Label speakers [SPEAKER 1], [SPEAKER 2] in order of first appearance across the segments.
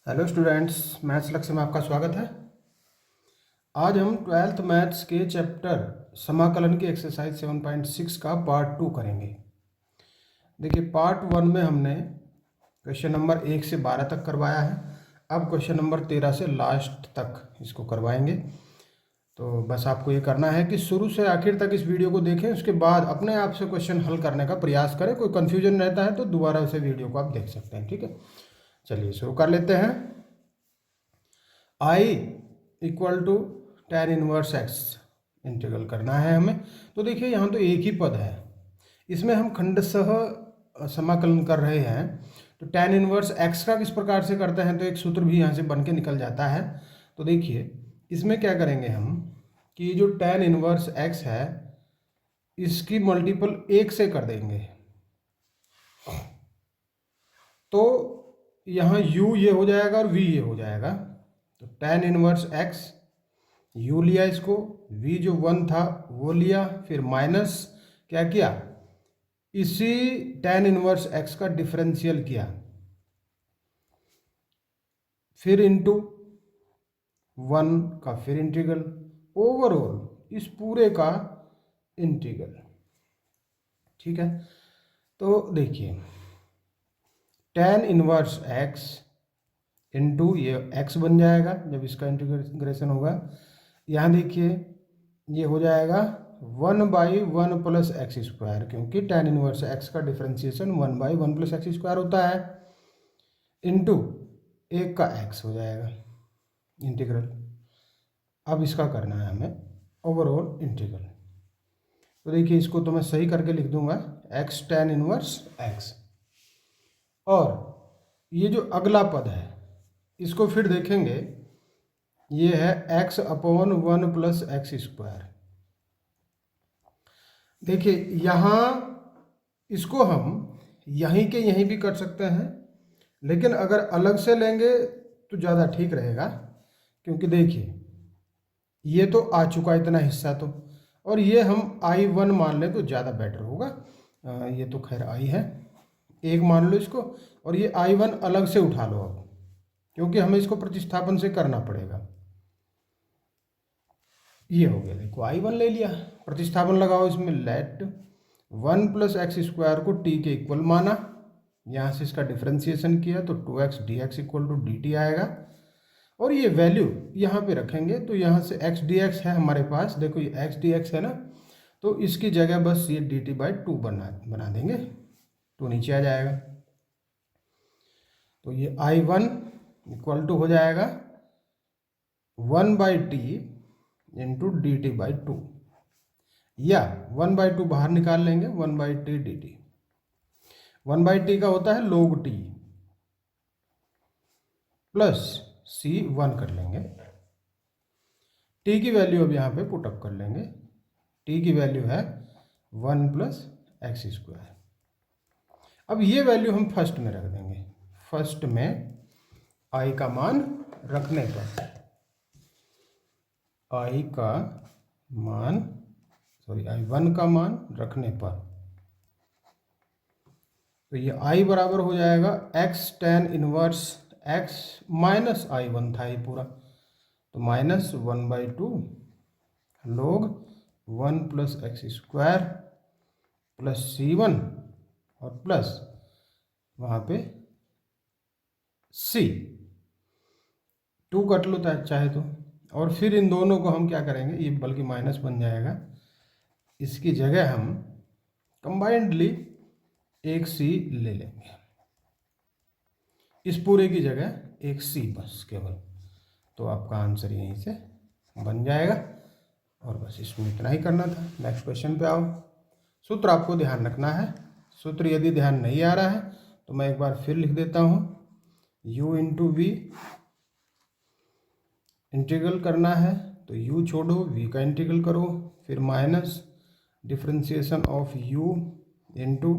[SPEAKER 1] Hello students, maths लक्ष्य में आपका स्वागत है। आज हम ट्वेल्थ मैथ्स के चैप्टर समाकलन की एक्सरसाइज 7.6 का पार्ट 2 करेंगे। देखिए, पार्ट 1 में हमने क्वेश्चन नंबर 1 से 12 तक करवाया है। अब क्वेश्चन नंबर 13 से लास्ट तक इसको करवाएंगे। तो बस आपको ये करना है कि शुरू से आखिर तक इस वीडियो को देखें, उसके बाद अपने आप से क्वेश्चन हल करने का प्रयास करें। कोई कन्फ्यूजन रहता है तो दोबारा उसे वीडियो को आप देख सकते हैं। ठीक है, चलिए शुरू कर लेते हैं। I equal to tan inverse x integral करना है हमें। तो देखिए, यहाँ तो एक ही पद है, इसमें हम खंडशः समाकलन कर रहे हैं। तो tan इनवर्स एक्स का किस प्रकार से करते हैं, तो एक सूत्र भी यहाँ से बन के निकल जाता है। तो देखिए, इसमें क्या करेंगे हम कि ये जो tan इनवर्स एक्स है इसकी मल्टीपल 1 से कर देंगे। तो यहाँ u ये हो जाएगा और v ये हो जाएगा। तो tan इनवर्स x u लिया, इसको v जो 1 था वो लिया, फिर माइनस क्या किया, इसी tan इनवर्स x का डिफरेंशियल किया, फिर इंटू 1 का फिर इंटीग्रल, ओवरऑल इस पूरे का इंटीग्रल। ठीक है, तो देखिए tan इनवर्स x इंटू ये x बन जाएगा जब इसका इंटीग्रेशन होगा। यहाँ देखिए ये हो जाएगा 1/1 प्लस एक्स स्क्वायर, क्योंकि tan इनवर्स x का डिफरेंशिएशन 1/1 प्लस एक्स स्क्वायर होता है, इंटू 1 का x हो जाएगा इंटीग्रल। अब इसका करना है हमें ओवरऑल इंटीग्रल। तो देखिए, इसको तो मैं सही करके लिख दूंगा x tan इनवर्स x, और ये जो अगला पद है इसको फिर देखेंगे, ये है x/1 प्लस एक्स स्क्वायर। देखिए यहाँ इसको हम यहीं के यहीं भी कर सकते हैं, लेकिन अगर अलग से लेंगे तो ज़्यादा ठीक रहेगा, क्योंकि देखिए ये तो आ चुका इतना हिस्सा, तो और ये हम I1 मान लें तो ज़्यादा बेटर होगा। ये तो खैर I है, एक मान लो इसको, और ये I1 अलग से उठा लो अब, क्योंकि हमें इसको प्रतिस्थापन से करना पड़ेगा। ये हो गया, देखो I1 ले लिया, प्रतिस्थापन लगाओ इसमें, लेट 1 प्लस एक्स स्क्वायर को t के इक्वल माना, यहाँ से इसका डिफ्रेंसिएशन किया तो 2x dx equal to dt आएगा, और ये वैल्यू यहाँ पे रखेंगे। तो यहाँ से x dx है हमारे पास, देखो ये x dx है ना, तो इसकी जगह बस ये dt/2 बना देंगे, तो नीचे आ जाएगा। तो ये I1 इक्वल टू हो जाएगा 1/t इंटू dt/2, या 1/2 बाहर निकाल लेंगे, 1/t dt। 1/t का होता है log t, प्लस c1 कर लेंगे। t की वैल्यू अब यहाँ पे पुटअप कर लेंगे, t की वैल्यू है 1 प्लस एक्स स्क्वायर। अब ये वैल्यू हम फर्स्ट में रख देंगे, फर्स्ट में i का मान रखने पर, I1 का मान रखने पर, तो ये I बराबर हो जाएगा x tan inverse x minus I1 था ये पूरा, तो minus 1/2 log 1 plus x square plus c1 और प्लस वहाँ पे c2 कट लो चाहे तो, और फिर इन दोनों को हम क्या करेंगे, ये बल्कि माइनस बन जाएगा, इसकी जगह हम कंबाइंडली एक c ले लेंगे, इस पूरे की जगह एक c बस केवल। तो आपका आंसर यहीं से बन जाएगा, और बस इसमें इतना ही करना था। नेक्स्ट क्वेश्चन पे आओ। सूत्र आपको ध्यान रखना है, सूत्र यदि ध्यान नहीं आ रहा है तो मैं एक बार फिर लिख देता हूँ, u इंटू वी, इंटीग्रल करना है तो u छोड़ो, v का इंटीग्रल करो, फिर minus differentiation of u into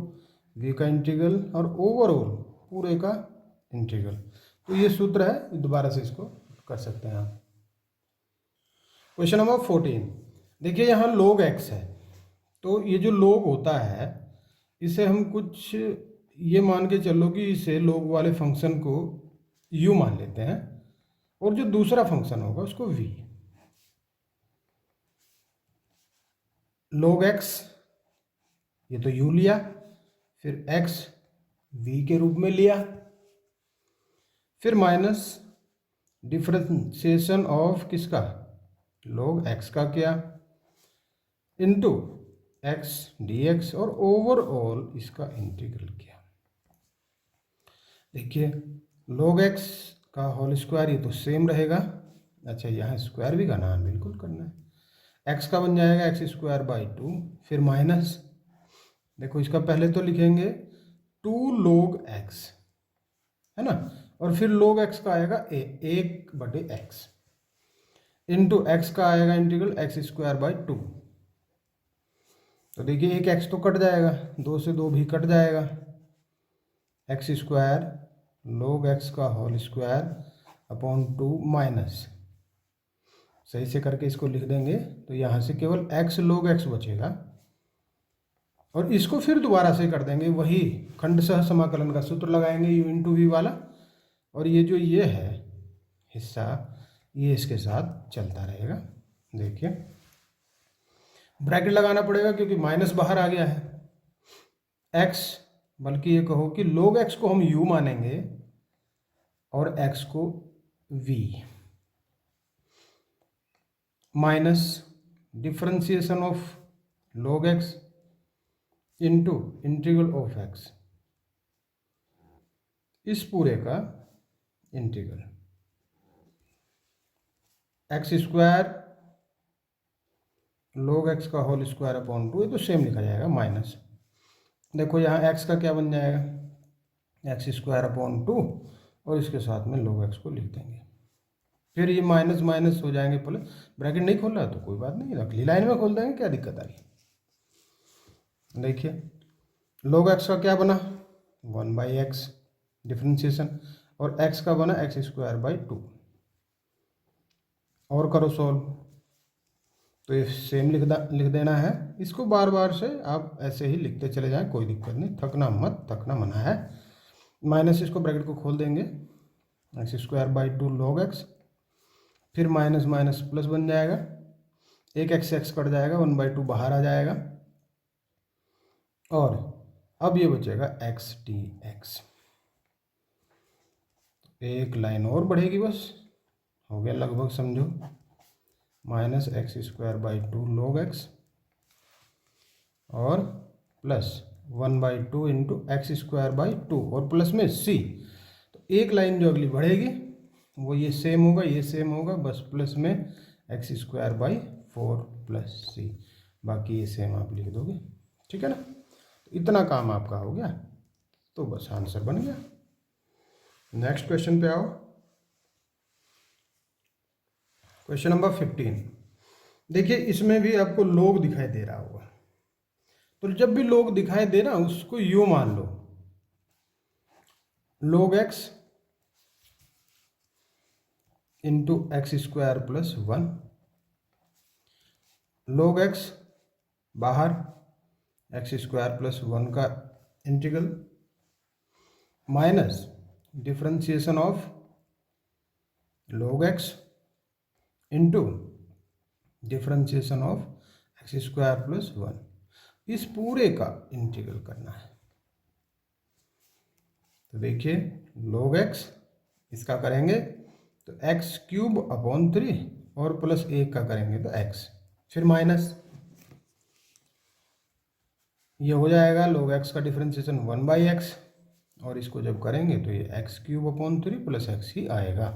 [SPEAKER 1] v का इंटीग्रल, और ओवरऑल पूरे का इंटीग्रल। तो ये सूत्र है, दोबारा से इसको कर सकते हैं आप। क्वेश्चन नंबर 14, देखिए यहाँ log x है, तो ये जो log होता है इसे हम कुछ ये मान के चलो कि इसे log वाले फंक्शन को u मान लेते हैं, और जो दूसरा फंक्शन होगा उसको v। log x, ये तो u लिया, फिर x v के रूप में लिया, फिर माइनस डिफरेंशिएशन ऑफ किसका, log x का किया, इनटू x dx, और ओवरऑल इसका इंटीग्रल किया। देखिए log x का होल स्क्वायर ये तो सेम रहेगा। अच्छा, यहाँ स्क्वायर भी करना है, बिल्कुल करना है। x का बन जाएगा एक्स स्क्वायर बाई 2, फिर माइनस, देखो इसका पहले तो लिखेंगे 2 log x, है ना, और फिर log x का आएगा 1/x, इंटू x का आएगा इंटीग्रल एक्स स्क्वायर बाई 2। तो देखिए एक x तो कट जाएगा, 2 से 2 भी कट जाएगा, एक्स स्क्वायर log x का होल स्क्वायर अपॉन 2 माइनस, सही से करके इसको लिख देंगे तो यहाँ से केवल x log x बचेगा, और इसको फिर दोबारा से कर देंगे, वही खंडशः समाकलन का सूत्र लगाएंगे u इंटू वी वाला, और ये जो ये है हिस्सा, ये इसके साथ चलता रहेगा। देखिए ब्रैकेट लगाना पड़ेगा क्योंकि माइनस बाहर आ गया है। x, बल्कि ये कहो कि log x को हम u मानेंगे और x को v, minus differentiation of log x into integral of x, इस पूरे का integral x square log x का होल स्क्वायर अपॉन 2, ये तो सेम लिखा जाएगा, माइनस, देखो यहाँ x का क्या बन जाएगा, एक्स स्क्वायर अपॉन 2, और इसके साथ में log x को लिख देंगे, फिर ये माइनस माइनस हो जाएंगे प्लस, ब्रैकेट नहीं खोल रहा तो कोई बात नहीं, अगली लाइन में खोल देंगे, क्या दिक्कत आ रही। देखिए log x का क्या बना 1/x डिफ्रेंशिएशन, और x का बना एक्स स्क्वायर बाई 2, और करो सॉल्व, तो ये सेम लिख देना है। इसको बार बार से आप ऐसे ही लिखते चले जाएं, कोई दिक्कत नहीं, थकना मत, थकना मना है। माइनस, इसको ब्रैकेट को खोल देंगे, x square by 2 log x, फिर माइनस माइनस प्लस बन जाएगा, एक एक्स कट जाएगा, 1/2 बाहर आ जाएगा, और अब ये बचेगा एक्स डी एक्स। एक लाइन और बढ़ेगी, बस हो गया लगभग, समझो, minus x square by 2 log x और plus 1/2 into x square by 2, और प्लस में c। तो एक लाइन जो अगली बढ़ेगी वो ये सेम होगा, ये सेम होगा, बस प्लस में x square by 4 plus c, बाकी ये सेम आप लिख दोगे, ठीक है ना। तो इतना काम आपका हो गया, तो बस आंसर बन गया। नेक्स्ट क्वेश्चन पे आओ, क्वेश्चन नंबर 15। देखिए इसमें भी आपको log दिखाई दे रहा होगा, तो जब भी log दिखाई दे ना उसको u मान लो, log x into x square plus 1, log x बाहर एक्स स्क्वायर प्लस 1 का integral, minus differentiation of log x into differentiation of x square plus 1, इस पूरे का इंटीग्रल करना है। तो देखिए log x, इसका करेंगे तो एक्स क्यूब अपॉन 3, और प्लस 1 का करेंगे तो x, फिर माइनस, ये हो जाएगा log x का डिफरेंशिएशन 1/x, और इसको जब करेंगे तो ये x cube upon 3 plus x ही आएगा।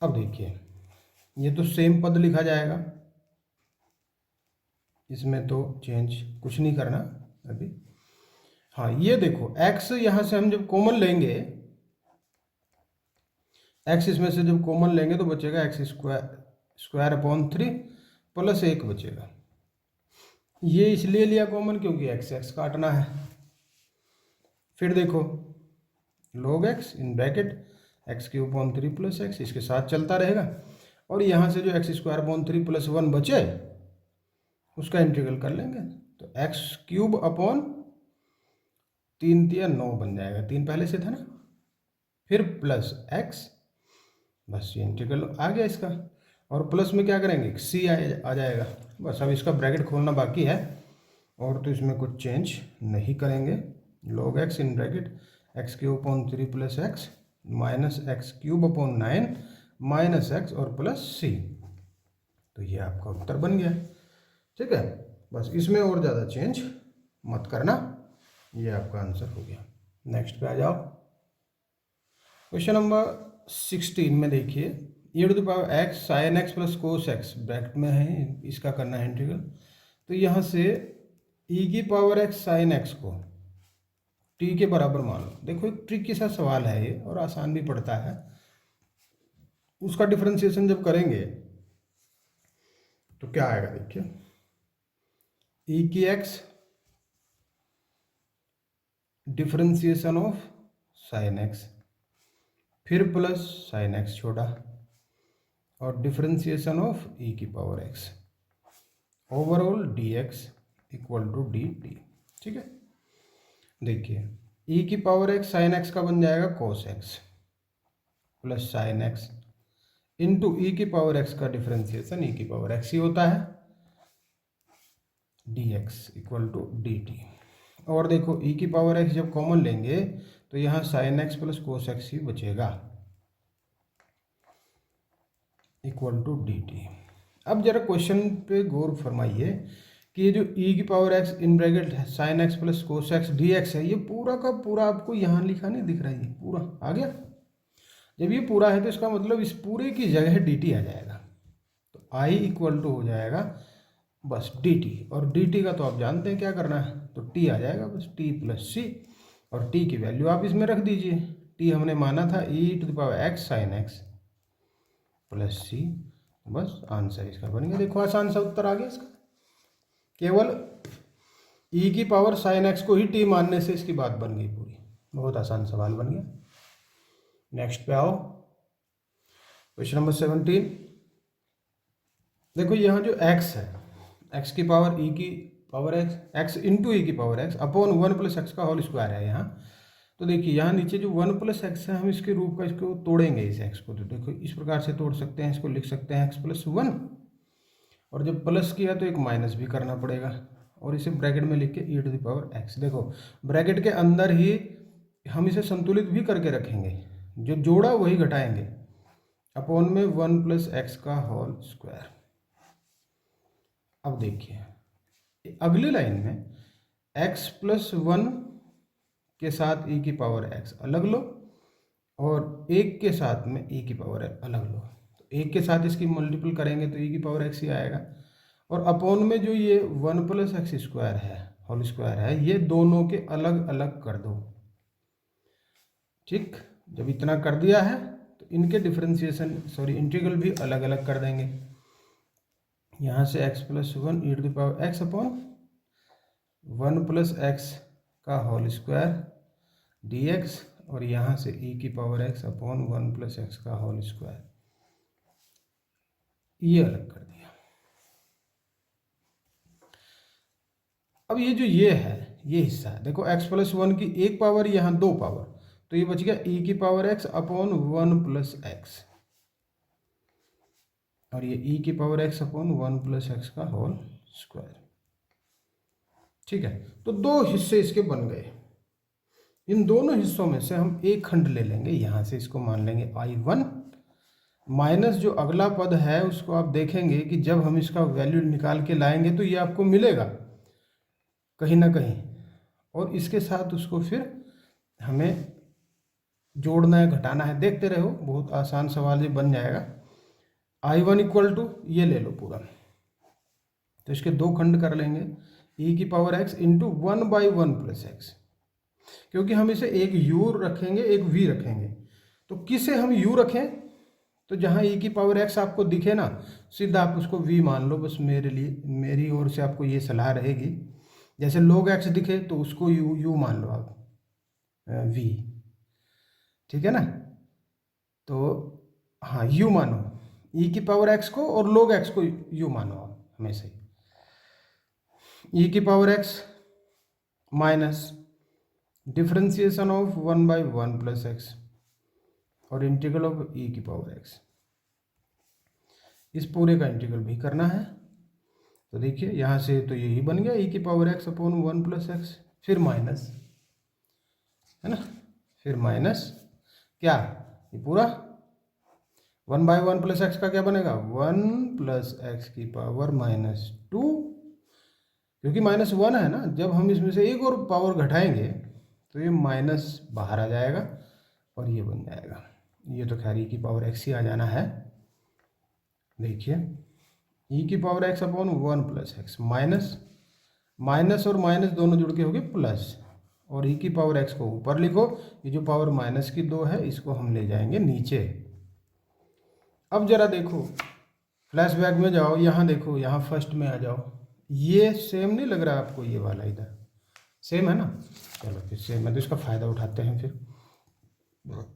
[SPEAKER 1] अब देखिए ये तो सेम पद लिखा जाएगा, इसमें तो चेंज कुछ नहीं करना अभी। हाँ ये देखो x यहाँ से हम जब कॉमन लेंगे, x इसमें से जब कॉमन लेंगे तो बचेगा एक्स स्क्वायर अपॉन 3 प्लस 1 बचेगा। ये इसलिए लिया कॉमन क्योंकि x काटना है। फिर देखो log x in bracket x cube upon 3 plus x, इसके साथ चलता रहेगा, और यहाँ से जो एक्स स्क्वायर अपॉन 3 प्लस 1 बचे उसका इंटीग्रल कर लेंगे, तो एक्स क्यूब अपॉन 3 3 9 बन जाएगा, 3 पहले से था ना, फिर प्लस एक्स, बस ये इंटीग्रल आ गया इसका। और प्लस में क्या करेंगे, सी आ जाएगा। बस अब इसका ब्रैकेट खोलना बाकी है, और तो इसमें कुछ चेंज नहीं करेंगे। log x in bracket x cube upon 3 plus x minus x cube upon 9 minus x और प्लस सी। तो ये आपका उत्तर बन गया। ठीक है, बस इसमें और ज़्यादा चेंज मत करना, ये आपका आंसर हो गया। नेक्स्ट पे आ जाओ। क्वेश्चन नंबर 16 में देखिए, e to the power x sine x plus cos x bracket में है, इसका करना है इंटीग्रल। तो यहाँ से e की पावर एक्स साइन एक्स को t के बराबर मान लो। देखो एक ट्रिकी सा सवाल है ये, और आसान भी पड़ता है। उसका डिफरेंशिएशन जब करेंगे तो क्या आएगा, देखिए e की x differentiation of sine x, फिर प्लस साइन एक्स छोटा, और डिफरेंशिएशन ऑफ e की power x, overall dx equal to dt। ठीक है, देखिए e की पावर x साइन x का बन जाएगा cos x plus sine x into e की पावर x का डिफरेंशिएशन e की पावर x ही होता है, dx इक्वल टू dt। और देखो e की पावर x जब कॉमन लेंगे तो यहाँ sine x plus cos x ही बचेगा, इक्वल टू dt। अब जरा क्वेश्चन पे गौर फरमाइए कि ये जो e की पावर x इन ब्रैकेट है sine x plus cos x dx है, ये पूरा का पूरा आपको यहाँ लिखा नहीं दिख रहा है, ये पूरा आ गया। जब ये पूरा है तो इसका मतलब इस पूरे की जगह dt आ जाएगा, तो i इक्वल टू हो जाएगा बस dt, और dt का तो आप जानते हैं क्या करना है, तो t आ जाएगा बस t प्लस सी, और t की वैल्यू आप इसमें रख दीजिए। t हमने माना था e to the power x sine x plus C, बस आंसर इसका बन गया। देखो आसान सा उत्तर आ गया इसका, केवल e की पावर साइन x को ही t मानने से इसकी बात बन गई पूरी। बहुत आसान सवाल बन गया। नेक्स्ट पे आओ, क्वेश्चन नंबर 17। देखो यहाँ जो x है, x की पावर e की power x, x into e की power x upon 1 plus x का होल स्क्वायर है यहाँ। तो देखिए यहाँ नीचे जो 1 प्लस एक्स है, हम इसके रूप का इसको तोड़ेंगे इस x को। तो देखो इस प्रकार से तोड़ सकते हैं, इसको लिख सकते हैं x प्लस 1, और जब प्लस किया तो एक माइनस भी करना पड़ेगा, और इसे ब्रैकेट में लिख के e to the power x। देखो ब्रैकेट के अंदर ही हम इसे संतुलित भी करके रखेंगे, जो जोड़ा वही घटाएंगे, अपॉन में 1 प्लस एक्स का होल स्क्वायर। अब देखिए अगली लाइन में x प्लस 1 के साथ e की पावर x अलग लो, और एक के साथ में e की पावर अलग लो। तो एक के साथ इसकी मल्टीपल करेंगे तो e की पावर x ही आएगा, और अपॉन में जो ये 1 प्लस एक्स स्क्वायर है होल स्क्वायर है, ये दोनों के अलग अलग कर दो। ठीक, जब इतना कर दिया है तो इनके डिफरेंशिएशन इंटीग्रल भी अलग अलग कर देंगे। यहाँ से x plus 1 e to the power x upon 1 plus x का होल स्क्वायर dx, और यहाँ से e की power x upon 1 plus x का होल स्क्वायर, ये अलग कर दिया। अब ये जो ये है, ये हिस्सा है, देखो x प्लस 1 की एक पावर, यहाँ दो पावर, तो ये बच गया e की power x upon 1 plus x, और ये e की power x upon 1 plus x का होल स्क्वायर। ठीक है, तो दो हिस्से इसके बन गए। इन दोनों हिस्सों में से हम एक खंड ले लेंगे, यहाँ से इसको मान लेंगे I1 माइनस जो अगला पद है उसको आप देखेंगे कि जब हम इसका वैल्यू निकाल के लाएंगे तो ये आपको मिलेगा कहीं ना कहीं, और इसके साथ उसको फिर हमें जोड़ना है घटाना है, देखते रहो, बहुत आसान सवाल ये बन जाएगा। I1 इक्वल टू ये ले लो पूरा, तो इसके दो खंड कर लेंगे, e की power x into 1/1 plus x, क्योंकि हम इसे एक u रखेंगे एक v रखेंगे, तो किसे हम u रखें, तो जहाँ e की पावर x आपको दिखे ना, सीधा आप उसको v मान लो। बस मेरी ओर से आपको ये सलाह रहेगी, जैसे log x दिखे तो उसको u मान लो आप, v, ठीक है ना। तो हाँ u मानो e की पावर x को, और log x को u मानो आप हमेशा ही। e की power x minus differentiation of 1/1 plus x, और इंटीग्रल ऑफ ई की पावर एक्स, इस पूरे का इंटीग्रल भी करना है। तो देखिए यहाँ से तो यही बन गया ई की power x upon 1 plus x, फिर माइनस, है ना, फिर माइनस क्या, ये पूरा 1/1 प्लस एक्स का क्या बनेगा 1 प्लस एक्स की पावर -2, क्योंकि -1 है ना, जब हम इसमें से एक और पावर घटाएंगे तो ये माइनस बाहर आ जाएगा और ये बन जाएगा, ये तो खैर ई की पावर एक्स ही आ जाना है। देखिए ई की power x upon 1 plus x, minus minus और माइनस दोनों जुड़ के हो गए प्लस, और ई की पावर एक्स को ऊपर लिखो, ये जो पावर -2 है इसको हम ले जाएंगे नीचे। अब जरा देखो फ्लैशबैक में जाओ, यहाँ देखो, यहाँ फर्स्ट में आ जाओ, ये सेम नहीं लग रहा आपको, ये वाला इधर सेम है ना, चलो फिर सेम है तो इसका फ़ायदा उठाते हैं फिर।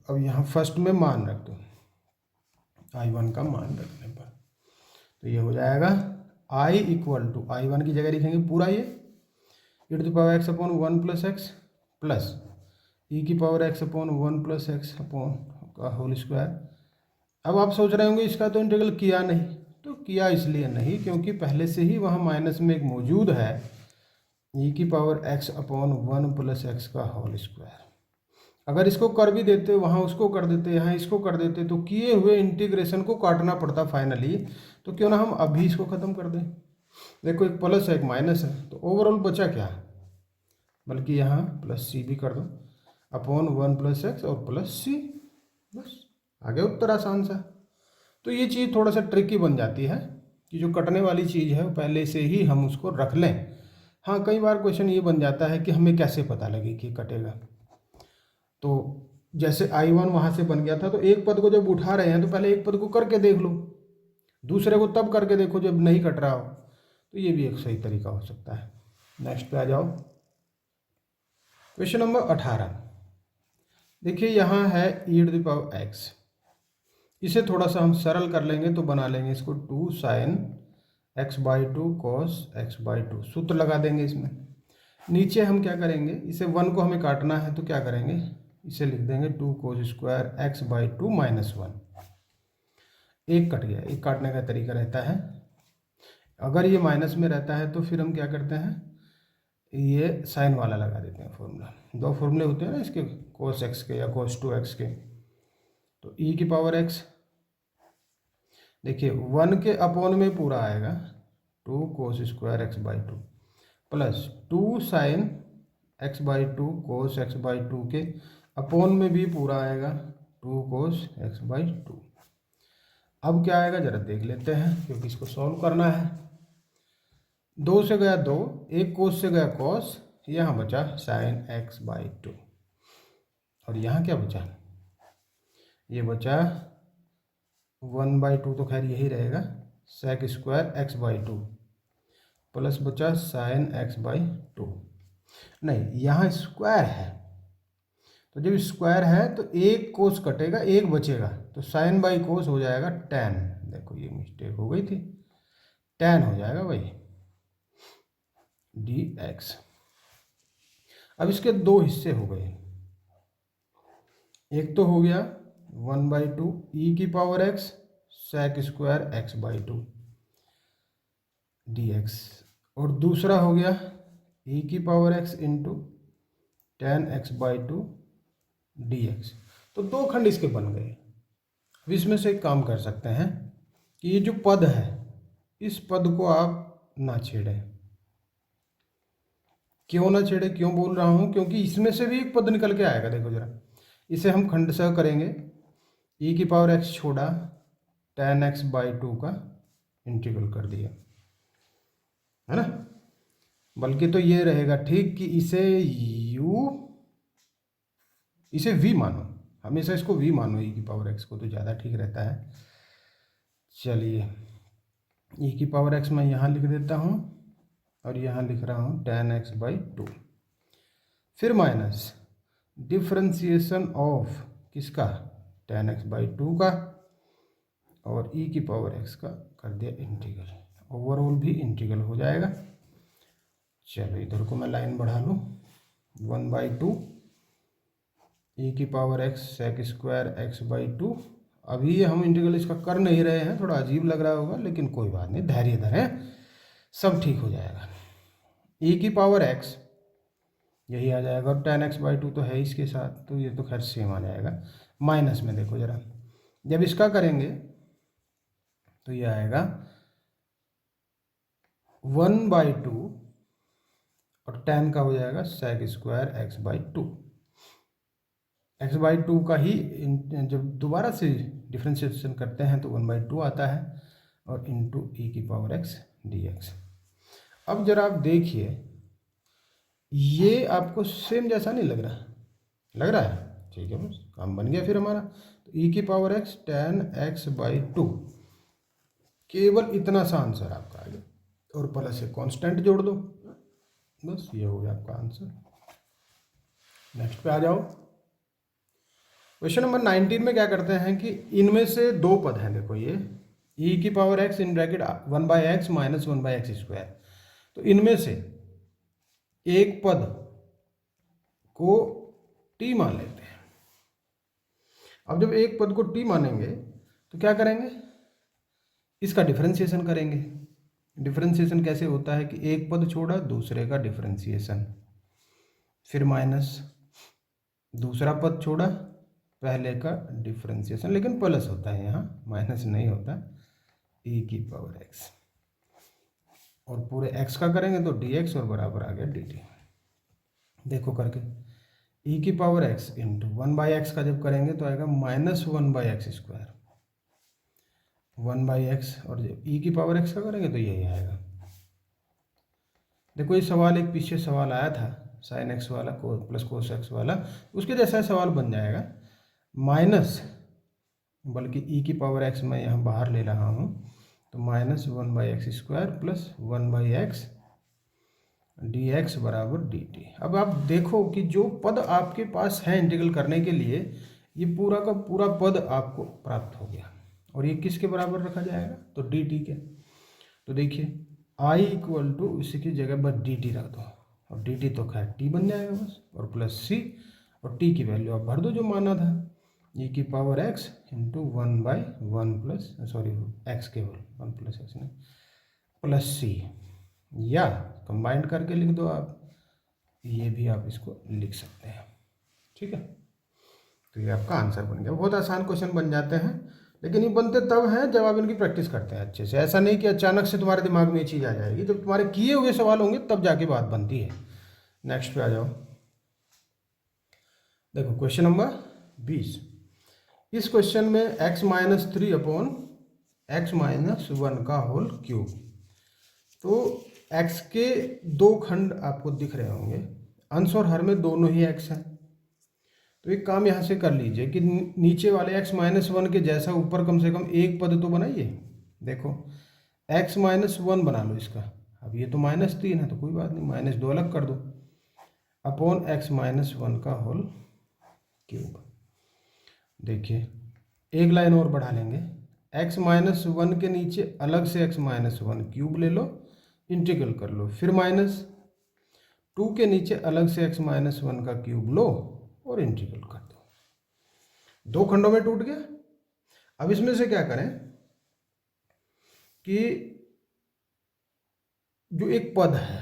[SPEAKER 1] अब यहाँ फर्स्ट में मान रख दो, I1 का मान रखने पर तो ये हो जाएगा I इक्वल टू I1 की जगह लिखेंगे पूरा ये e to the power x upon 1 plus x plus e की power x upon 1 plus x upon का होल स्क्वायर। अब आप सोच रहे होंगे इसका तो इंटीग्रल किया नहीं, तो किया इसलिए नहीं क्योंकि पहले से ही वहाँ माइनस में एक मौजूद है ई की power x upon 1 plus x का होल स्क्वायर। अगर इसको कर भी देते, वहाँ उसको कर देते, यहाँ इसको कर देते, तो किए हुए इंटीग्रेशन को काटना पड़ता फाइनली, तो क्यों ना हम अभी इसको ख़त्म कर दें। देखो एक प्लस है एक माइनस है, तो ओवरऑल बचा क्या, बल्कि यहाँ प्लस सी भी कर दो अपॉन 1 प्लस एक्स और प्लस सी, बस आ गया उत्तर आसान सा। तो ये चीज़ थोड़ा सा ट्रिकी बन जाती है कि जो कटने वाली चीज़ है पहले से ही हम उसको रख लें। हाँ कई बार क्वेश्चन ये बन जाता है कि हमें कैसे पता लगे कि कटेगा, तो जैसे I1 वहाँ से बन गया था, तो एक पद को जब उठा रहे हैं तो पहले एक पद को करके देख लो, दूसरे को तब करके देखो जब नहीं कट रहा हो, तो ये भी एक सही तरीका हो सकता है। नेक्स्ट पे आ जाओ, क्वेश्चन नंबर 18। देखिए यहाँ है e to the power x, इसे थोड़ा सा हम सरल कर लेंगे तो बना लेंगे इसको 2 sin x/2 cos x/2, सूत्र लगा देंगे इसमें। नीचे हम क्या करेंगे, इसे 1 को हमें काटना है तो क्या करेंगे, इसे लिख देंगे 2 cos स्क्वायर x/2 -1। एक कट गया, एक काटने का तरीका रहता है, अगर ये माइनस में रहता है तो फिर हम क्या करते हैं, ये साइन वाला लगा देते हैं फॉर्मूला। दो फॉर्मूले होते हैं ना इसके, cos x के या cos 2x के। तो e की पावर x, देखिए 1 के अपॉन में पूरा आएगा 2 cos square x/2 plus 2 sin x/2 cos x/2 के अपॉन में भी पूरा आएगा 2 cos x/2। अब क्या आएगा जरा देख लेते हैं, क्योंकि इसको सॉल्व करना है। 2 से गया 2, एक cos से गया cos, यहाँ बचा sin x/2, और यहाँ क्या बचा, ये बचा 1/2, तो खैर यही रहेगा sec स्क्वायर x/2 प्लस बचा sin x/2। नहीं यहाँ स्क्वायर है, तो जब स्क्वायर है तो एक कोस कटेगा एक बचेगा, तो साइन बाई कोस हो जाएगा tan। देखो ये मिस्टेक हो गई थी, tan हो जाएगा भाई dx। अब इसके दो हिस्से हो गए, एक तो हो गया 1/2 e की power x sec square x/2 dx, और दूसरा हो गया e की power x into tan x/2 dx। तो दो खंड इसके बन गए। अब इसमें से एक काम कर सकते हैं कि ये जो पद है इस पद को आप ना छेड़ें। क्यों ना छेड़े, क्यों बोल रहा हूँ, क्योंकि इसमें से भी एक पद निकल के आएगा। देखो जरा, इसे हम खंडशः करेंगे, e की पावर x छोड़ा tan x/2 का इंटीग्रल कर दिया, है ना। बल्कि तो ये रहेगा ठीक कि इसे v मानो, हमेशा इसको v मानो, e की पावर x को, तो ज़्यादा ठीक रहता है। चलिए e की पावर x मैं यहाँ लिख देता हूँ और यहाँ लिख रहा हूँ tan x/2, फिर माइनस डिफ्रेंसिएशन ऑफ किसका, tan x/2 का, और e की पावर x का कर दिया इंटीग्रल, ओवरऑल भी इंटीग्रल हो जाएगा। चलो इधर को मैं लाइन बढ़ा लूँ, 1/2 ई की power x sec square x by two. अभी हम इंटीग्रल इसका कर नहीं रहे हैं, थोड़ा अजीब लग रहा होगा, लेकिन कोई बात नहीं, धैर्य धरें, सब ठीक हो जाएगा। ई की पावर एक्स यही आ जाएगा, और टेन एक्स बाई टू तो है इसके साथ, तो ये तो खैर सेम आ जाएगा। माइनस में देखो जरा, जब इसका करेंगे तो ये आएगा 1/2 और टेन का हो जाएगा sec square x by two. X by two का ही जब दोबारा से डिफ्रेंशिएशन करते हैं तो 1/2 आता है, और इंटू ई की पावर एक्स डी एक्स। अब जरा आप देखिए, ये आपको सेम जैसा नहीं लग रहा? लग रहा है, ठीक है, बस काम बन गया फिर हमारा। तो ई की power x ten x by to, केवल इतना सा आंसर आपका आ गया, और प्लस से कांस्टेंट जोड़ दो, बस ये हो गया आपका आंसर। नेक्स्ट पे आ जाओ। क्वेश्चन नंबर 19 में क्या करते हैं कि इनमें से दो पद हैं, देखो ये ई की power x in bracket 1/x minus 1/x square. तो इनमें से एक पद को टी मान लेते हैं। अब जब एक पद को टी मानेंगे तो क्या करेंगे, इसका डिफरेंशिएशन करेंगे। डिफरेंशिएशन कैसे होता है कि एक पद छोड़ा, दूसरे का डिफरेंशिएशन, फिर माइनस, दूसरा पद छोड़ा, पहले का डिफरेंशिएशन, लेकिन प्लस होता है यहाँ, माइनस नहीं होता। ई की पावर एक्स, और पूरे एक्स का करेंगे तो डी एक्स, और बराबर आ गया डी टी। देखो करके, ई की पावर एक्स इंटू 1/x का जब करेंगे तो आएगा माइनस 1/x स्क्वायर, 1/x, और जब ई की पावर एक्स का करेंगे तो यही आएगा। देखो ये सवाल एक पीछे सवाल आया था साइन एक्स वाला, को प्लस कोस एक्स वाला, उसके जैसा सवाल बन जाएगा। माइनस, बल्कि ई की पावर एक्स मैं यहाँ बाहर ले रहा हूँ, तो minus 1/x square plus 1/x D x बराबर डी टी। अब आप देखो कि जो पद आपके पास है इंटीग्रल करने के लिए, ये पूरा का पूरा पद आपको प्राप्त हो गया, और ये किसके बराबर रखा जाएगा, तो डी टी के। तो देखिए आई इक्वल टू इसी की जगह बस डी टी रख दो, और डी टी तो खैर टी बन जाएगा बस, और प्लस सी, और टी की वैल्यू आप भर दो जो माना था, ई की power x into 1/1 plus, sorry x केवल 1 प्लस एक्स नहीं, प्लस सी, या कंबाइंड करके लिख दो आप, ये भी आप इसको लिख सकते हैं, ठीक है। तो ये आपका आंसर बन गया। बहुत आसान क्वेश्चन बन जाते हैं, लेकिन ये बनते तब हैं जब आप इनकी प्रैक्टिस करते हैं अच्छे से। ऐसा नहीं कि अचानक से तुम्हारे दिमाग में ये चीज़ आ जाएगी, जब तुम्हारे किए हुए सवाल होंगे तब जाके बात बनती है। नेक्स्ट पे आ जाओ। देखो क्वेश्चन नंबर 20। इस क्वेश्चन में x minus 3 upon x minus 1 का होल क्यूब। तो x के दो खंड आपको दिख रहे होंगे, अंश और हर में दोनों ही x हैं। तो एक काम यहाँ से कर लीजिए कि नीचे वाले x माइनस 1 के जैसा ऊपर कम से कम एक पद तो बनाइए। देखो x माइनस 1 बना लो इसका, अब ये तो -3 है तो कोई बात नहीं, -2 अलग कर दो, अपॉन x माइनस 1 का होल क्यूब। देखिए एक लाइन और बढ़ा लेंगे, x माइनस 1 के नीचे अलग से x माइनस 1 क्यूब ले लो, इंटीग्रल कर लो, फिर -2 के नीचे अलग से x माइनस 1 का क्यूब लो और इंटीग्रल कर दो। दो खंडों में टूट गया। अब इसमें से क्या करें कि जो एक पद है,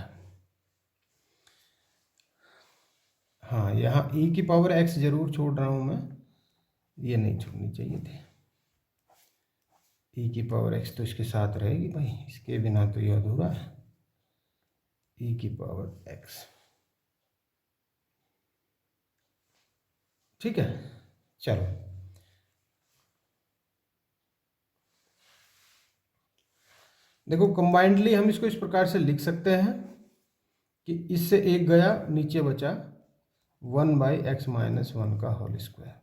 [SPEAKER 1] हाँ यहाँ e की पावर x जरूर छोड़ रहा हूं मैं, ये नहीं छोड़नी चाहिए थी, e की पावर x तो इसके साथ रहेगी भाई, इसके बिना तो ये अधूरा है। e की पावर x, ठीक है। चलो देखो कंबाइंडली हम इसको इस प्रकार से लिख सकते हैं कि इससे एक गया, नीचे बचा 1/x माइनस 1 का होल स्क्वायर,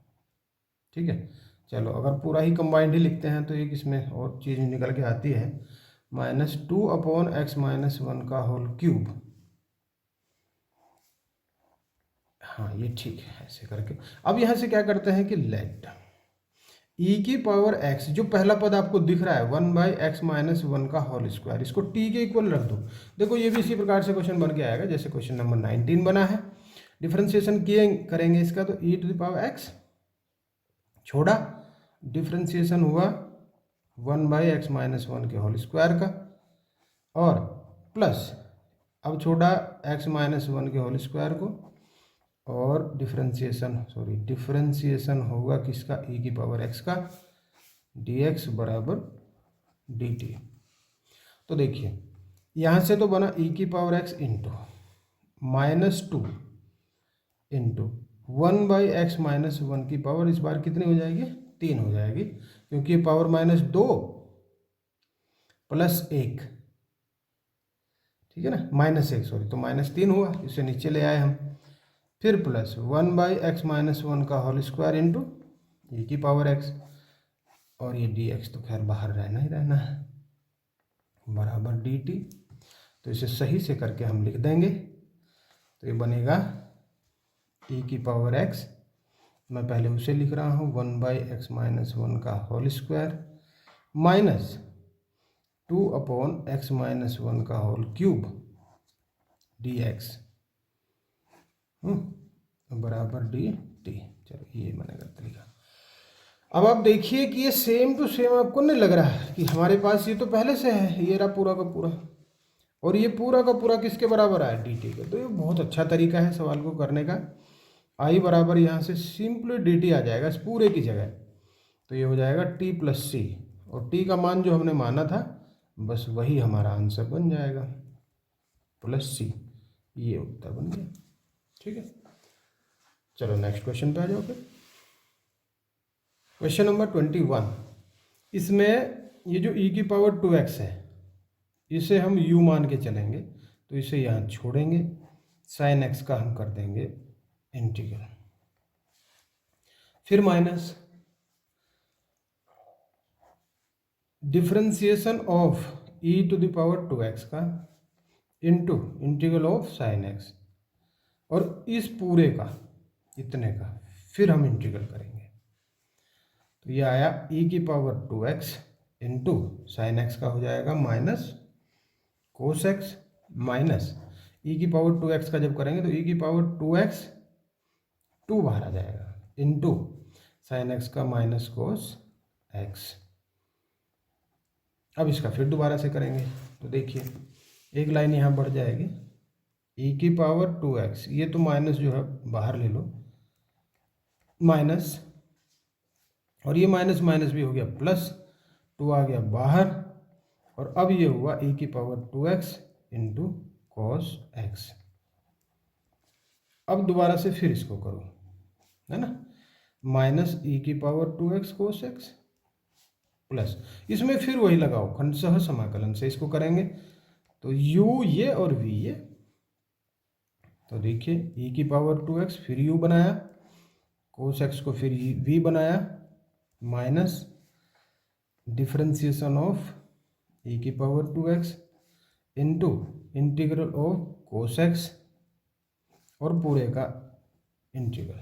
[SPEAKER 1] ठीक है। चलो अगर पूरा ही कंबाइंड ही लिखते हैं तो एक इसमें और चीज़ निकल के आती है, -2 अपॉन x माइनस 1 का होल क्यूब। हाँ ये ठीक है, ऐसे करके। अब यहाँ से क्या करते हैं कि लेट e की पावर x, जो पहला पद आपको दिख रहा है 1/x माइनस 1 का होल स्क्वायर, इसको t के इक्वल रख दो। देखो ये भी इसी प्रकार से क्वेश्चन बन के आएगा जैसे क्वेश्चन नंबर 19 बना है। डिफरेंशिएशन किए करेंगे इसका तो ई टू द पावर एक्स छोड़ा, डिफरेंशिएशन हुआ 1/x-1 के होल स्क्वायर का, और प्लस अब छोड़ा x-1 के होल स्क्वायर को, और डिफरेंशिएशन होगा किसका, ई की पावर x का, dx बराबर dt। तो देखिए यहाँ से तो बना ई की power x into -2 into 1/x-1 की पावर इस बार कितनी हो जाएगी, 3 हो जाएगी, क्योंकि पावर -2 + 1, ठीक है ना, -1 सॉरी, तो -3 हुआ, इसे नीचे ले आए हम, फिर प्लस 1/x-1 का होल स्क्वायर इंटू ई की पावर x, और ये dx तो खैर बाहर रहना ही रहना है, बराबर dt। तो इसे सही से करके हम लिख देंगे, तो ये बनेगा ई की पावर x, मैं पहले उसे लिख रहा हूँ 1/x-1 का होल स्क्वायर माइनस 2/x-1 का होल क्यूब dx बराबर dt। चलो ये मैंने गलत लिखा। अब आप देखिए कि ये सेम टू सेम आपको नहीं लग रहा है कि हमारे पास ये तो पहले से है, ये रहा पूरा का पूरा, और ये पूरा का पूरा किसके बराबर आया, dt का। तो ये बहुत अच्छा तरीका है सवाल को करने का। i बराबर यहाँ से सिंपली dt आ जाएगा इस पूरे की जगह, तो ये हो जाएगा t + c, और t का मान जो हमने माना था बस वही हमारा आंसर बन जाएगा, +c, ये उत्तर बन गया। ठीक है, चलो नेक्स्ट क्वेश्चन पे आ जाओ फिर। क्वेश्चन नंबर 21, इसमें ये जो e की पावर 2x है इसे हम u मान के चलेंगे, तो इसे यहाँ छोड़ेंगे, sin x का हम कर देंगे इंटीग्रल, फिर minus differentiation of e to the power 2x का into integral of sin x, और इस पूरे का इतने का फिर हम इंटीग्रल करेंगे। तो ये आया e की power 2x into sine x का हो जाएगा minus cos x, minus e की पावर 2x का जब करेंगे तो e की पावर 2x 2 बाहर आ जाएगा, इंटू साइन एक्स का माइनस कोस एक्स। अब इसका फिर दोबारा से करेंगे, तो देखिए एक लाइन यहाँ बढ़ जाएगी, e की पावर 2x, ये तो माइनस जो है बाहर ले लो, माइनस, और ये माइनस माइनस भी हो गया प्लस, 2 आ गया बाहर, और अब ये हुआ e की power 2x into cos x. अब दोबारा से फिर इसको करो, है ना, माइनस e की power 2x cos x plus, इसमें फिर वही लगाओ खंडशः समाकलन से इसको करेंगे, तो u ये और v ये, तो देखिए e की पावर 2x फिर u बनाया, कोस एक्स को फिर v बनाया, माइनस डिफरेंशिएशन ऑफ e की power 2x into integral of cos x, और पूरे का इंटीग्रल,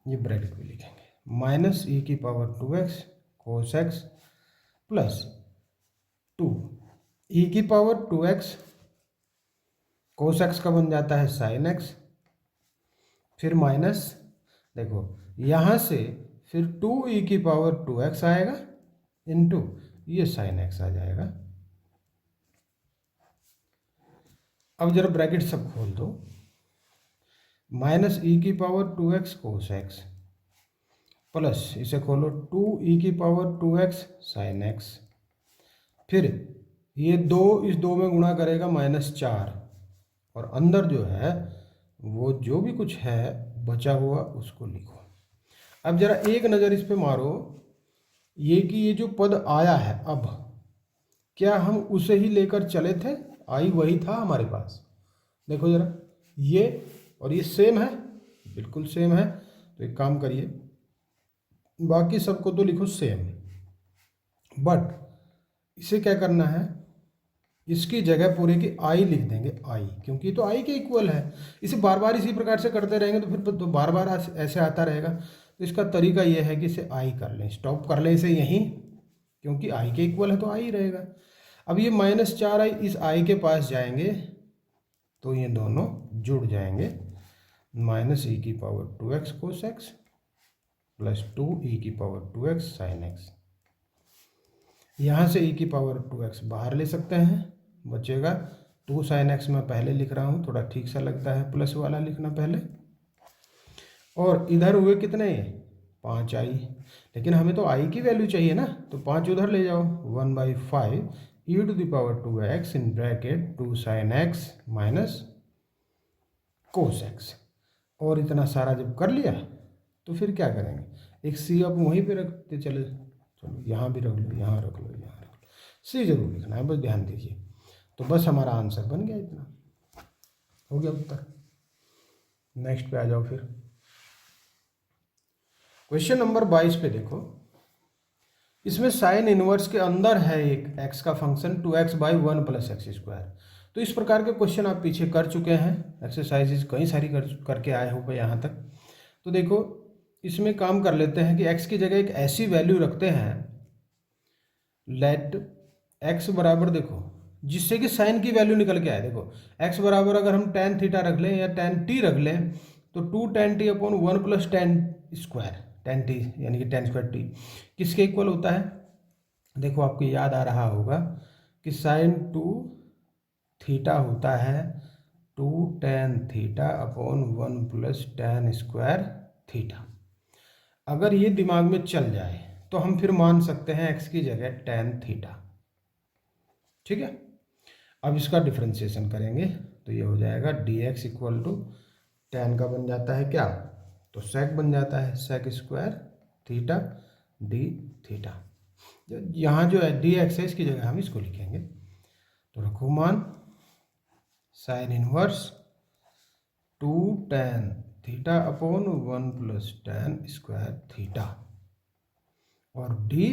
[SPEAKER 1] ये ब्रैकेट में लिखेंगे, माइनस e की power 2x cos x plus 2 e की पावर 2x कोस एक्स का बन जाता है साइन एक्स, फिर माइनस, देखो यहाँ से फिर 2e की पावर 2x आएगा इंटू ये साइन एक्स आ जाएगा। अब जरा ब्रैकेट सब खोल दो, माइनस e की power 2x cos x plus इसे खोलो 2e की पावर 2x साइन एक्स, फिर ये 2 इस 2 में गुणा करेगा -4, और अंदर जो है वो जो भी कुछ है बचा हुआ उसको लिखो। अब जरा एक नज़र इस पे मारो, ये कि ये जो पद आया है अब क्या हम उसे ही लेकर चले थे, आई वही था हमारे पास, देखो जरा ये और ये सेम है, बिल्कुल सेम है, तो एक काम करिए बाकी सबको तो लिखो सेम, बट इसे क्या करना है, इसकी जगह पूरे की आई लिख देंगे, आई, क्योंकि तो आई के इक्वल है। इसे बार बार इसी प्रकार से करते रहेंगे तो फिर तो बार बार ऐसे आता रहेगा, तो इसका तरीका यह है कि इसे आई कर लें, स्टॉप कर लें इसे यहीं, क्योंकि आई के इक्वल है तो आई रहेगा। अब ये -4i इस आई के पास जाएंगे तो ये दोनों जुड़ जाएंगे, माइनस ई की power 2x cos x plus 2 ई की पावर 2x साइन एक्स। यहाँ से ई की पावर 2x बाहर ले सकते हैं, बचेगा 2 साइन एक्स। मैं पहले लिख रहा हूँ, थोड़ा ठीक सा लगता है प्लस वाला लिखना पहले। और इधर हुए कितने, 5 आई, लेकिन हमें तो आई की वैल्यू चाहिए ना, तो 5 उधर ले जाओ, 1/5 e to the power 2x in bracket 2 sine x minus cos x. और इतना सारा जब कर लिया तो फिर क्या करेंगे, एक सी अब वहीं पे रखते चले, चलो यहाँ भी रख लो, यहाँ रख लो, यहाँ रख लो, सी जरूर लिखना है, बस ध्यान दीजिए। तो बस हमारा आंसर बन गया, इतना हो गया उत्तर। नेक्स्ट पे आ जाओ फिर। क्वेश्चन नंबर 22 पे देखो, इसमें साइन इनवर्स के अंदर है एक x का फंक्शन 2x/1 + x²। तो इस प्रकार के क्वेश्चन आप पीछे कर चुके हैं, एक्सरसाइजेज कई सारी करके आए हो यहाँ तक। तो देखो इसमें काम कर लेते हैं कि x की जगह एक ऐसी वैल्यू रखते हैं, लेट x बराबर, देखो जिससे कि साइन की वैल्यू निकल के आए। देखो x बराबर अगर हम tan थीटा रख लें या tan t रख लें, तो 2 tan t upon 1 + tan², tan t यानी कि tan²t किसके इक्वल होता है। देखो आपको याद आ रहा होगा कि साइन 2 थीटा होता है 2 tan theta upon 1 + tan² theta. अगर ये दिमाग में चल जाए तो हम फिर मान सकते हैं x की जगह tan थीटा, ठीक है। अब इसका डिफ्रेंशिएशन करेंगे तो ये हो जाएगा dx इक्वल टू tan का बन जाता है क्या, तो sec बन जाता है sec² थीटा d थीटा। यहाँ जो है dx है, इसकी जगह हम इसको लिखेंगे, तो रखो मान sine inverse 2 tan theta upon 1 + tan² theta. और d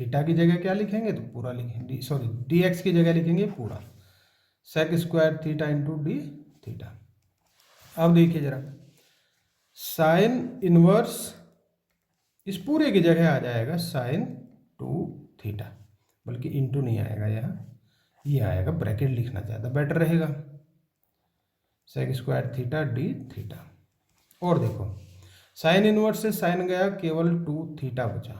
[SPEAKER 1] थीटा की जगह क्या लिखेंगे, तो पूरा लिखेंगे, सॉरी dx की जगह लिखेंगे पूरा, sec² theta into d theta. अब देखिए जरा, साइन इनवर्स इस पूरे की जगह आ जाएगा साइन 2 थीटा, बल्कि इंटू नहीं आएगा, यहाँ ये आएगा, ब्रैकेट लिखना ज़्यादा बेटर रहेगा, sec² थीटा d थीटा। और देखो साइन इनवर्स से साइन गया, केवल 2 थीटा बचा,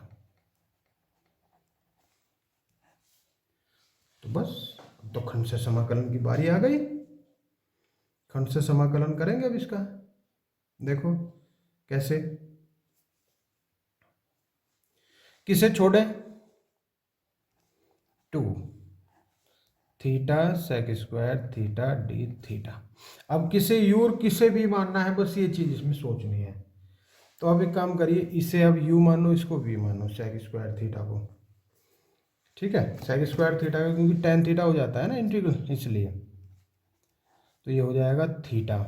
[SPEAKER 1] तो बस तो खंड से समाकलन की बारी आ गई। खंड से समाकलन करेंगे अब इसका, देखो कैसे, किसे छोड़े, 2 theta sec² theta d theta. अब किसे u और किसे v मानना है, बस ये चीज इसमें सोचनी है। तो अब एक काम करिए, इसे अब u मानो, इसको v मानो, sec² थीटा को, ठीक है, sec² थीटा का, क्योंकि tan थीटा हो जाता है ना इंटीग्रल, इसलिए। तो ये हो जाएगा theta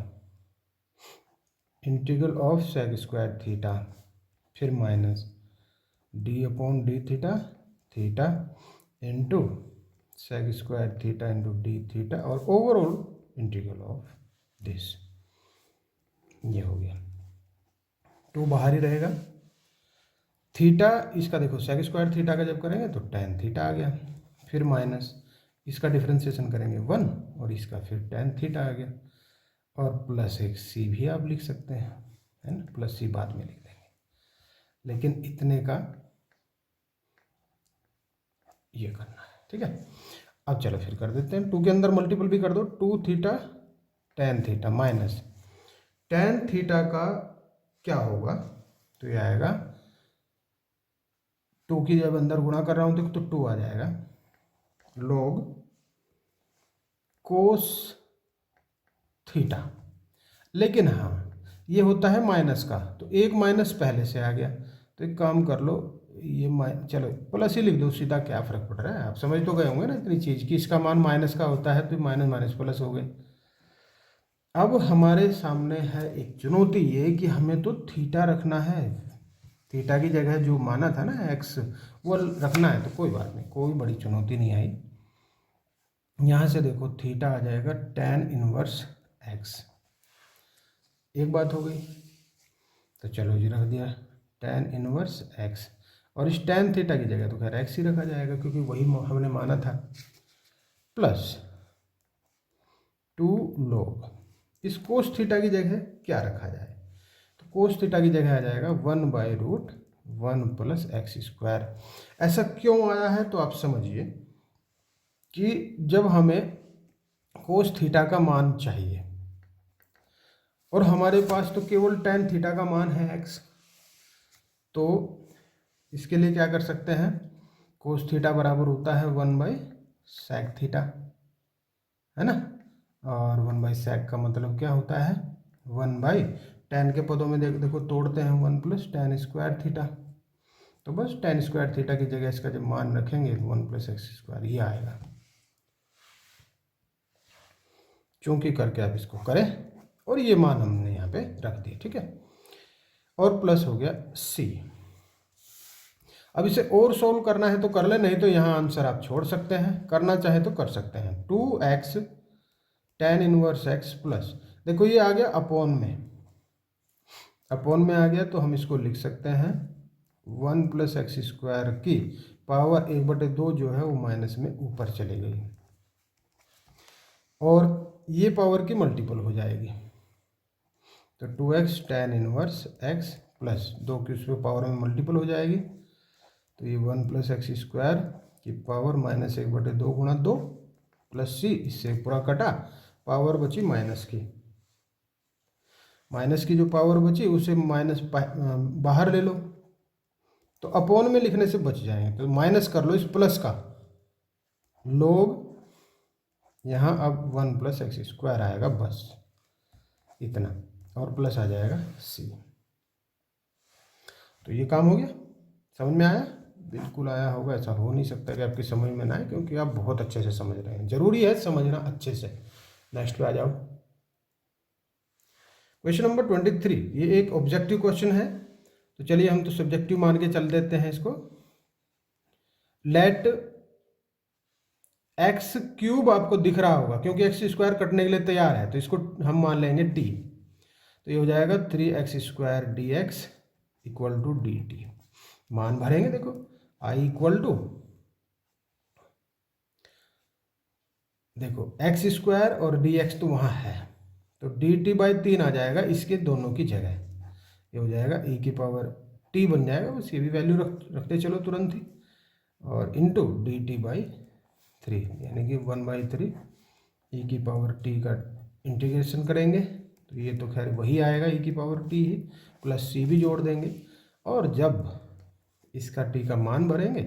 [SPEAKER 1] integral of sec² theta, फिर माइनस d अपॉन d theta theta into sec² theta into d theta, और ओवरऑल इंटीग्रल ऑफ दिस। ये हो गया, 2 बाहर ही रहेगा, थीटा इसका देखो sec² थीटा का जब करेंगे तो tan थीटा आ गया, फिर माइनस इसका डिफ्रेंशिएशन करेंगे 1, और इसका फिर tan थीटा आ गया, और प्लस एक सी भी आप लिख सकते हैं, है ना, प्लस सी बाद में लिख देंगे, लेकिन इतने का ये करना है, ठीक है। अब चलो फिर कर देते हैं, 2 के अंदर मल्टीपल भी कर दो, 2 theta tan theta minus tan theta का क्या होगा, तो ये आएगा 2 की जब अंदर गुणा कर रहा हूँ तो 2 आ जाएगा, log कोस थीटा। लेकिन हाँ ये होता है माइनस का, तो एक माइनस पहले से आ गया, तो एक काम कर लो, ये चलो प्लस ही लिख दो सीधा, क्या फ़र्क पड़ रहा है, आप समझ तो गए होंगे ना इतनी चीज़ कि इसका मान माइनस का होता है, तो माइनस माइनस प्लस हो गए। अब हमारे सामने है एक चुनौती, ये कि हमें तो थीटा रखना है, थीटा की जगह जो माना था ना एक्स वो रखना है, तो कोई बात नहीं, कोई बड़ी चुनौती नहीं आई। यहाँ से देखो थीटा आ जाएगा tan इनवर्स एक्स, एक बात हो गई, तो चलो जी रख दिया tan इनवर्स एक्स, और इस tan थीटा की जगह तो खैर एक्स ही रखा जाएगा, क्योंकि वही हमने माना था, प्लस 2 log। इस कोस थीटा की जगह क्या रखा जाए, तो कोस थीटा की जगह आ जाएगा 1/√1 + x²। ऐसा क्यों आया है, तो आप समझिए कि जब हमें कोस थीटा का मान चाहिए और हमारे पास तो केवल tan थीटा का मान है x, तो इसके लिए क्या कर सकते हैं, कोस थीटा बराबर होता है 1/sec थीटा, है ना। और 1/sec का मतलब क्या होता है, 1/tan के पदों में देखो तोड़ते हैं 1 + tan² थीटा। तो बस tan² थीटा की जगह इसका जब मान रखेंगे तो 1 + x² ही आएगा। चूंकि करके आप इसको करें और ये मान हमने यहाँ पे रख दिए, ठीक है। और प्लस हो गया c। अब इसे और सोल्व करना है तो कर ले, नहीं तो यहाँ आंसर आप छोड़ सकते हैं, करना चाहे तो कर सकते हैं। 2x tan inverse x plus, देखो ये आ गया अपॉन में, अपॉन में आ गया तो हम इसको लिख सकते हैं 1 + x² की पावर 1/2 जो है वो माइनस में ऊपर चली गई और ये पावर की मल्टीपल हो जाएगी। तो 2x tan inverse x plus 2 की उसमें पावर में मल्टीपल हो जाएगी, तो ये 1 + x² की पावर -1/2 गुणा 2 प्लस c, इससे पूरा कटा, पावर बची माइनस की। माइनस की जो पावर बची उसे माइनस बाहर ले लो, तो अपॉन में लिखने से बच जाएंगे, तो माइनस कर लो इस प्लस का, लोग यहाँ अब 1 + x² आएगा, बस इतना, और प्लस आ जाएगा c। तो ये काम हो गया। समझ में आया? बिल्कुल आया होगा, ऐसा हो नहीं सकता कि आपकी समझ में ना आए, क्योंकि आप बहुत अच्छे से समझ रहे हैं। जरूरी है समझना अच्छे से। नेक्स्ट पे आ जाओ। क्वेश्चन नंबर 23, ये एक ऑब्जेक्टिव क्वेश्चन है, तो चलिए हम तो सब्जेक्टिव मान के चल देते हैं इसको। लेट x³ आपको दिख रहा होगा, क्योंकि x² कटने के लिए तैयार है, तो इसको हम मान लेंगे t। तो ये हो जाएगा 3x² dx = dt। मान भरेंगे, देखो i = देखो x² और dx तो वहाँ है, तो dt/3 आ जाएगा इसके दोनों की जगह। ये हो जाएगा e⁻t बन जाएगा, बस ये भी वैल्यू रखते चलो तुरंत ही, और इंटू dt/3 यानी कि 1/3 e⁻t का इंटीग्रेशन करेंगे, तो ये तो खैर वही आएगा e⁻t ही, प्लस c भी जोड़ देंगे, और जब इसका t का मान भरेंगे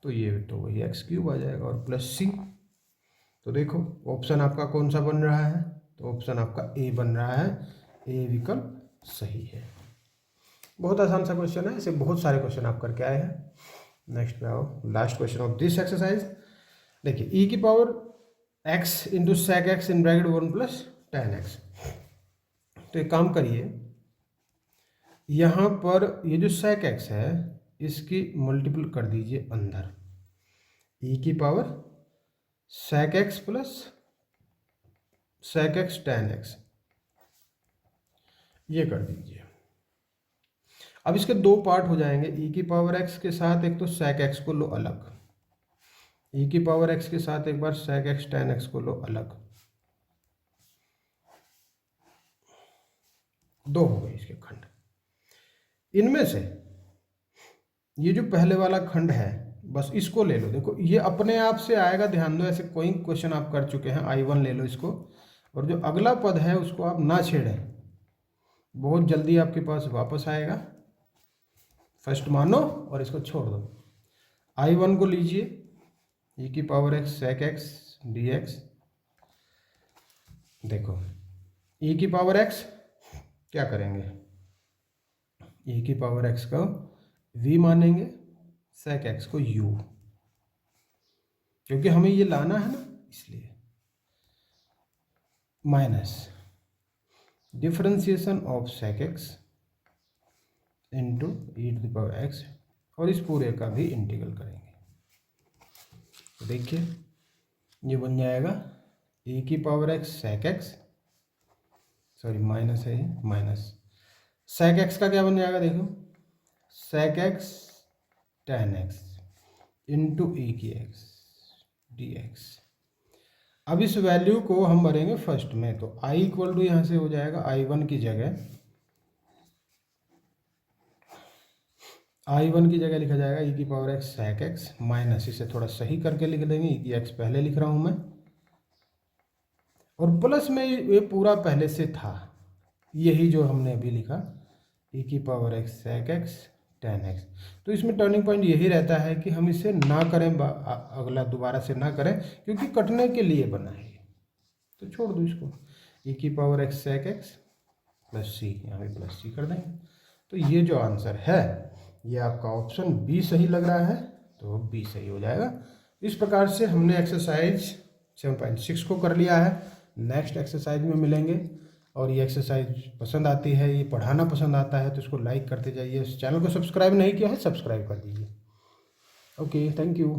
[SPEAKER 1] तो ये तो वही x³ आ जाएगा और प्लस c। तो देखो ऑप्शन आपका कौन सा बन रहा है, तो ऑप्शन आपका ए बन रहा है, ए विकल्प सही है। बहुत आसान सा क्वेश्चन है, ऐसे बहुत सारे क्वेश्चन आप करके आए हैं। नेक्स्ट पे आओ, last question of this exercise. देखिए e⁻x × sec x in bracket 1 + tan x। तो एक काम करिए, यहाँ पर ये जो sec x है इसकी मल्टीपल कर दीजिए अंदर, e⁻sec x plus sec x tan x, ये कर दीजिए। अब इसके दो पार्ट हो जाएंगे, e⁻x के साथ एक तो sec x को लो अलग, e⁻x के साथ एक बार sec x tan x को लो अलग, दो हो गए इसके खंड। इनमें से ये जो पहले वाला खंड है बस इसको ले लो, देखो ये अपने आप से आएगा, ध्यान दो, ऐसे कोई क्वेश्चन आप कर चुके हैं, I1 ले लो इसको, और जो अगला पद है उसको आप ना छेड़ें, बहुत जल्दी आपके पास वापस आएगा। फर्स्ट मानो और इसको छोड़ दो। I1 को लीजिए, e⁻x sec x dx, देखो e⁻x क्या करेंगे, e⁻x को v मानेंगे, sec x को u, क्योंकि हमें ये लाना है ना, इसलिए minus differentiation of sec x into e⁻x, और इस पूरे का भी इंटीग्रल करेंगे। तो देखिए ये बन जाएगा e⁻x sec x, sorry minus है ये, माइनस sec x का क्या बन जाएगा, देखो sec x tan x into e⁻x dx। अब इस वैल्यू को हम भरेंगे फर्स्ट में, तो i इक्वल टू यहाँ से हो जाएगा i1 की जगह लिखा जाएगा e की power x sec x minus, इसे थोड़ा सही करके लिख देंगे, e की x पहले लिख रहा हूँ मैं, और प्लस में ये पूरा पहले से था, यही जो हमने अभी लिखा e की power x sec x tan x। तो इसमें टर्निंग पॉइंट यही रहता है कि हम इसे ना करें, अगला दोबारा से ना करें, क्योंकि कटने के लिए बना है, तो छोड़ दो इसको, e की power x sec x plus C, यहाँ पे प्लस सी कर देंगे। तो ये जो आंसर है ये आपका ऑप्शन बी सही लग रहा है, तो बी सही हो जाएगा। इस प्रकार से हमने एक्सरसाइज 7.6 को कर लिया है। नेक्स्ट एक्सरसाइज में मिलेंगे, और ये एक्सरसाइज पसंद आती है, ये पढ़ाना पसंद आता है तो इसको लाइक करते जाइए। इस चैनल को सब्सक्राइब नहीं किया है, सब्सक्राइब कर दीजिए। Okay, thank you.